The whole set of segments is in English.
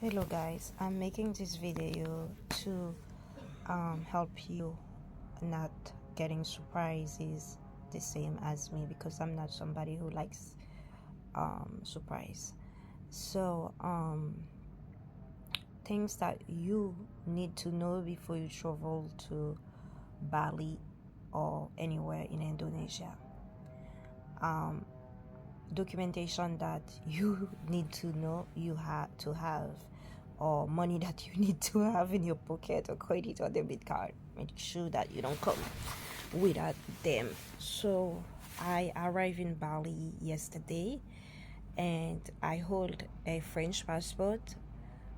Hello guys, I'm making this video to help you not getting surprises the same as me, because I'm not somebody who likes surprise. So things that you need to know before you travel to Bali or anywhere in Indonesia. Documentation that you need to know you have to have, or money that you need to have in your pocket, or credit or debit card. Make sure that you don't come without them. So I arrived in Bali yesterday, and I hold a French passport,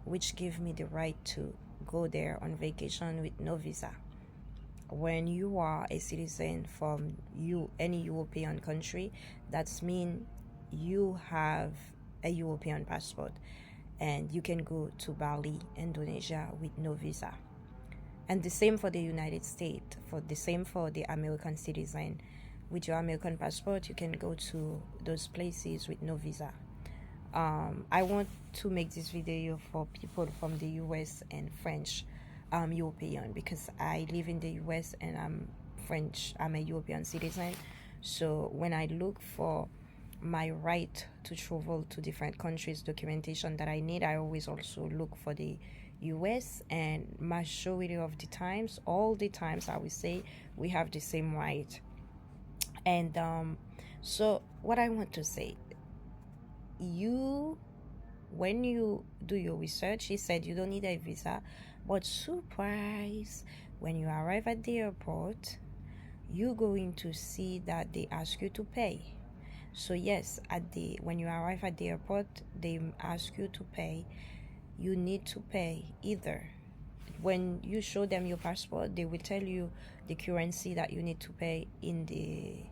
which gives me the right to go there on vacation with no visa. When you are a citizen from any European country, that's mean you have a European passport, and you can go to Bali, Indonesia with no visa. And the same for the United States, for the same for the American citizen. With your American passport, you can go to those places with no visa. I want to make this video for people from the US and French European, because I live in the US and I'm a European citizen. So when I look for my right to travel to different countries documentation that I need, I always also look for the US, and majority of the times, all the times, I would say we have the same right. And so what I want to say, when you do your research, he said you don't need a visa, but surprise, when you arrive at the airport, you're going to see that they ask you to pay. So yes, when you arrive at the airport, they ask you to pay. You need to pay either. When you show them your passport, they will tell you the currency that you need to pay in the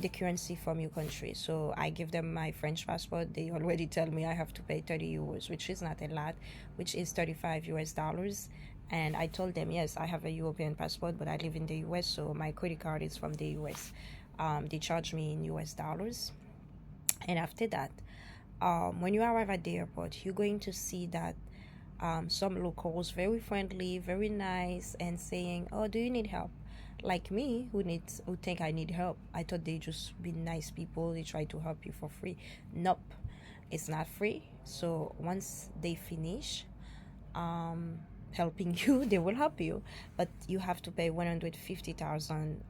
currency from your country. So I give them my French passport. They already tell me I have to pay 30 euros, which is not a lot, which is 35 US dollars. And I told them, yes, I have a European passport, but I live in the US, so my credit card is from the US. They charge me in US dollars. And after that, when you arrive at the airport, you're going to see that some locals, very friendly, very nice, and saying, oh, do you need help? Like me, who think I need help. I thought they just be nice people, they try to help you for free. Nope, it's not free. So once they finish helping you, they will help you, but you have to pay 150,000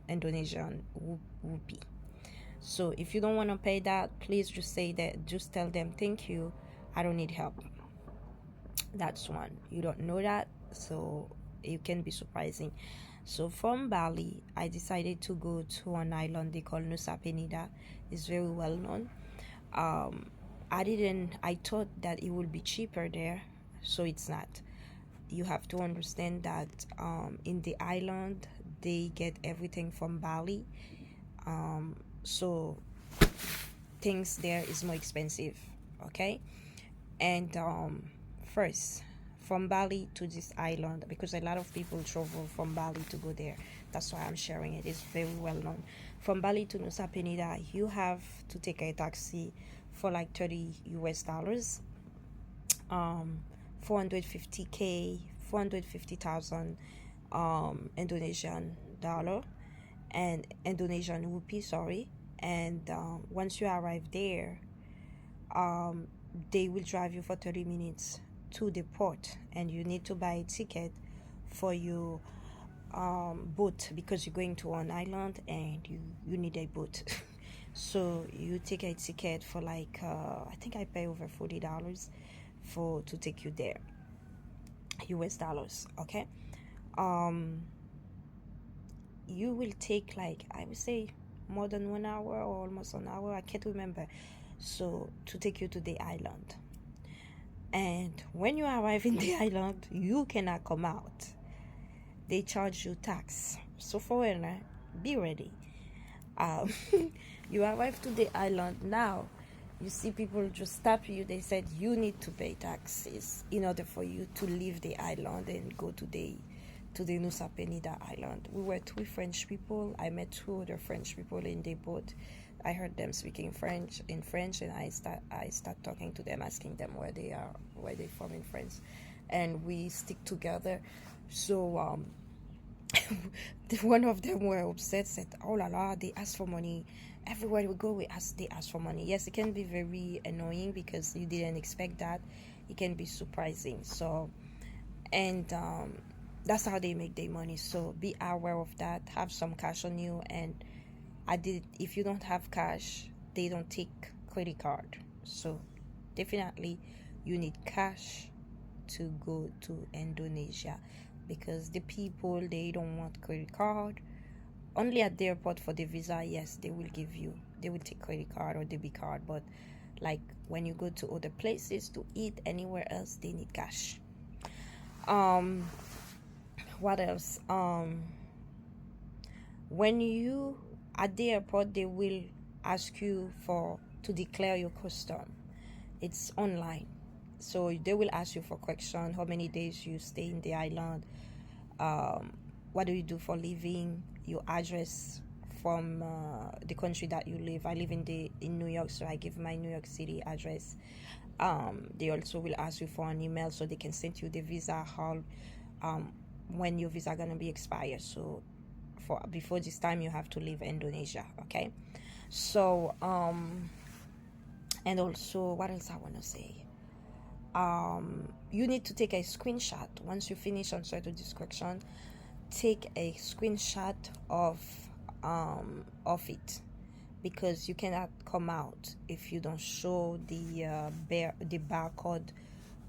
Indonesian rupee. So if you don't want to pay that, please just say that, just tell them thank you, I don't need help. That's one. You don't know that, so it can be surprising. So from Bali, I decided to go to an island they call Nusa Penida. It's very well known. I thought that it would be cheaper there, so it's not. You have to understand that in the island, they get everything from Bali. So things there is more expensive, okay? And first, from Bali to this island, because a lot of people travel from Bali to go there, that's why I'm sharing it. It's very well known. From Bali to Nusa Penida, you have to take a taxi for like 30 US dollars, 450,000 Indonesian dollar, and Indonesian rupee, sorry. And once you arrive there, they will drive you for 30 minutes to the port, and you need to buy a ticket for your boat, because you're going to an island and you need a boat. So you take a ticket for like I think I pay over $40 to take you there, US dollars, okay? You will take, like, I would say more than 1 hour or almost an hour, I can't remember, so to take you to the island. And when you arrive in the island, you cannot come out. They charge you tax. So foreigner, be ready. You arrive to the island now. You see people just stop you. They said you need to pay taxes in order for you to leave the island and go to the Nusa Penida island. We were 3 French people. I met 2 other French people in the boat. I heard them speaking French in French, and I start talking to them, asking them where they are, where they from in France, and we stick together. So one of them were upset, said, "Oh la la, they ask for money everywhere we go. They ask for money." Yes, it can be very annoying because you didn't expect that. It can be surprising. So and that's how they make their money. So be aware of that. Have some cash on you, and if you don't have cash, they don't take credit card. So definitely you need cash to go to Indonesia, because the people, they don't want credit card. Only at the airport for the visa, yes, they will take credit card or debit card, but like when you go to other places to eat anywhere else, they need cash. um what else? When you at the airport, they will ask you for to declare your custom. It's online, so they will ask you for question: how many days you stay in the island, um, what do you do for living, your address from the country that you live. I live in New York, so I give my New York City address. They also will ask you for an email so they can send you the visa hall, um, when your visa gonna be expired. So for before this time, you have to leave Indonesia. Okay. So and also, what else I want to say? You need to take a screenshot once you finish answer to this question. Take a screenshot of it, because you cannot come out if you don't show the barcode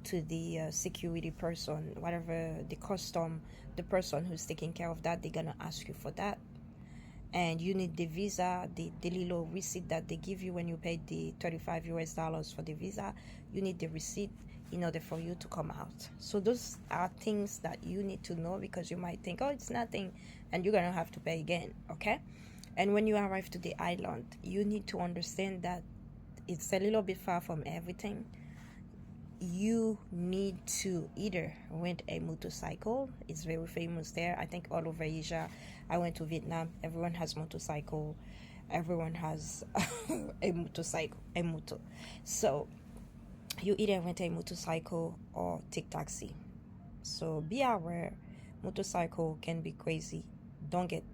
to the security person, whatever the person who's taking care of that. They're gonna ask you for that, and you need the visa, the little receipt that they give you when you paid the $35 for the visa. You need the receipt in order for you to come out. So those are things that you need to know, because you might think, oh, it's nothing, and you're gonna have to pay again. Okay. And when you arrive to the island, you need to understand that it's a little bit far from everything. You need to either rent a motorcycle. It's very famous there, I think, all over Asia. I went to Vietnam, everyone has motorcycle, everyone has a motorcycle, a motor. So you either rent a motorcycle or take taxi. So be aware, motorcycle can be crazy. Don't get